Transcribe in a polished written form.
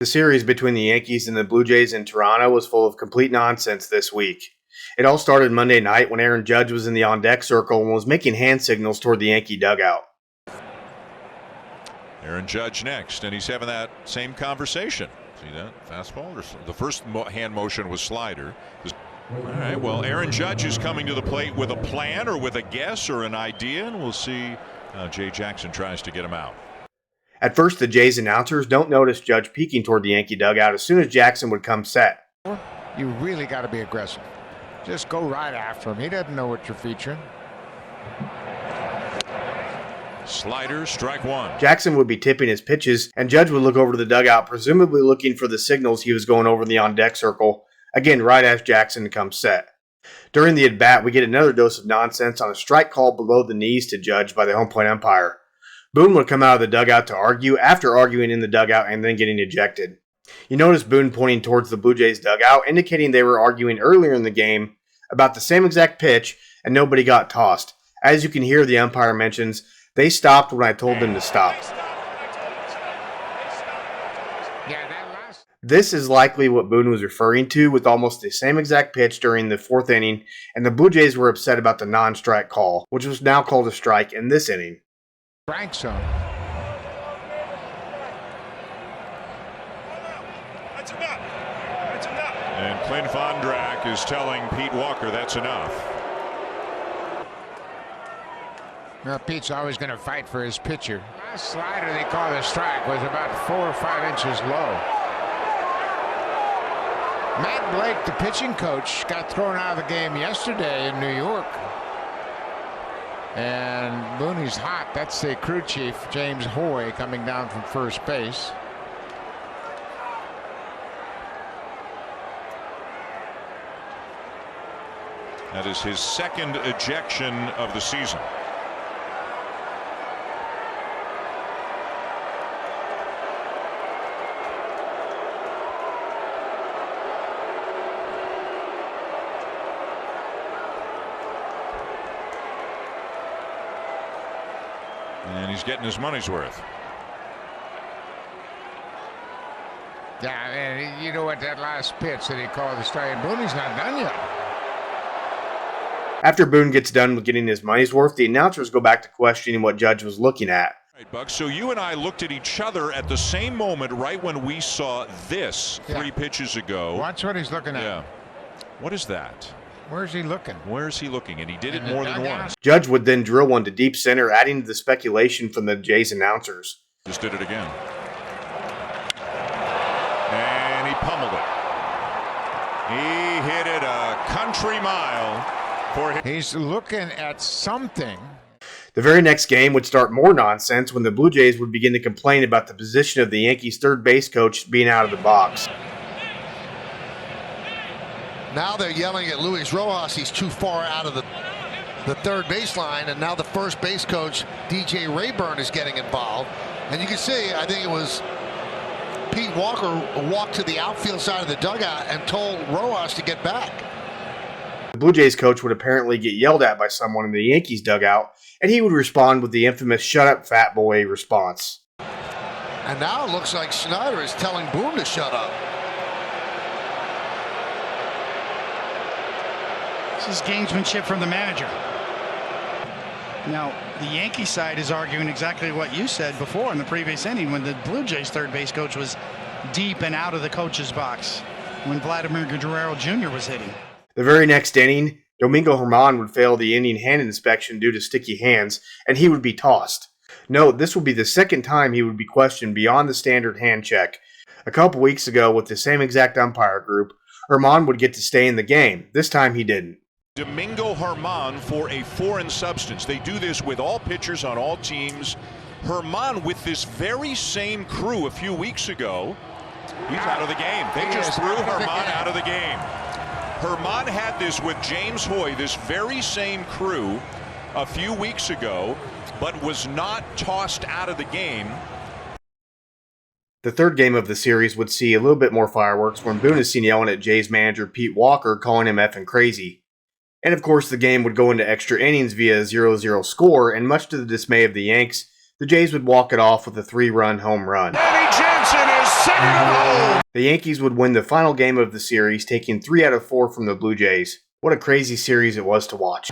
The series between the Yankees and the Blue Jays in Toronto was full of complete nonsense this week. It all started Monday night when Aaron Judge was in the on-deck circle and was making hand signals toward the Yankee dugout. Aaron Judge next, and he's having that same conversation. See that? Fastball? The first hand motion was slider. All right, well, Aaron Judge is coming to the plate with a plan or with a guess or an idea, and we'll see how Jay Jackson tries to get him out. At first, the Jays announcers don't notice Judge peeking toward the Yankee dugout as soon as Jackson would come set. You really got to be aggressive. Just go right after him. He doesn't know what you're featuring. Slider, strike one. Jackson would be tipping his pitches, and Judge would look over to the dugout, presumably looking for the signals he was going over in the on-deck circle, again right as Jackson comes set. During the at-bat, we get another dose of nonsense on a strike call below the knees to Judge by the home plate umpire. Boone would come out of the dugout to argue after arguing in the dugout and then getting ejected. You notice Boone pointing towards the Blue Jays dugout, indicating they were arguing earlier in the game about the same exact pitch and nobody got tossed. As you can hear, the umpire mentions, "They stopped when I told them to stop." This is likely what Boone was referring to with almost the same exact pitch during the fourth inning, and the Blue Jays were upset about the non-strike call, which was now called a strike in this inning. Strike zone. That's enough. That's enough. And Clint Vondrak is telling Pete Walker that's enough. Well, Pete's always going to fight for his pitcher. Last slider they called a strike was about 4 or 5 inches low. Matt Blake, the pitching coach, got thrown out of the game yesterday in New York. And Boone's hot. That's the crew chief, James Hoy, coming down from first base. That is his second ejection of the season. And he's getting his money's worth. Yeah, and you know what, that last pitch that he called the strike, and Boone's not done yet. After Boone gets done with getting his money's worth, the announcers go back to questioning what Judge was looking at. All right, Buck, so you and I looked at each other at the same moment right when we saw this 3 pitches ago. Watch what he's looking at. Yeah. What is that? Where's he looking? Where's he looking? And he did it more than once. Judge would then drill one to deep center, adding to the speculation from the Jays announcers. Just did it again. And he pummeled it. He hit it a country mile for him. He's looking at something. The very next game would start more nonsense when the Blue Jays would begin to complain about the position of the Yankees' third base coach being out of the box. Now they're yelling at Luis Rojas. He's too far out of the third baseline, and now the first base coach, DJ Rayburn, is getting involved. And you can see, I think it was Pete Walker walked to the outfield side of the dugout and told Rojas to get back. The Blue Jays coach would apparently get yelled at by someone in the Yankees dugout, and he would respond with the infamous "shut up, fat boy" response. And now it looks like Schneider is telling Boone to shut up. This is gamesmanship from the manager. Now, the Yankee side is arguing exactly what you said before in the previous inning when the Blue Jays third base coach was deep and out of the coach's box when Vladimir Guerrero Jr. was hitting. The very next inning, Domingo German would fail the inning hand inspection due to sticky hands, and he would be tossed. Note, this will be the second time he would be questioned beyond the standard hand check. A couple weeks ago, with the same exact umpire group, German would get to stay in the game. This time he didn't. Domingo German for a foreign substance. They do this with all pitchers on all teams. German with this very same crew a few weeks ago. He's out of the game. They just threw German out of the game. German had this with James Hoy, this very same crew, a few weeks ago, but was not tossed out of the game. The third game of the series would see a little bit more fireworks when Boone is seen yelling at Jays manager Pete Walker, calling him effing crazy. And of course, the game would go into extra innings via a 0-0 score, and much to the dismay of the Yanks, the Jays would walk it off with a 3-run home run. Danny Jansen is center to home. The Yankees would win the final game of the series, taking 3 out of 4 from the Blue Jays. What a crazy series it was to watch.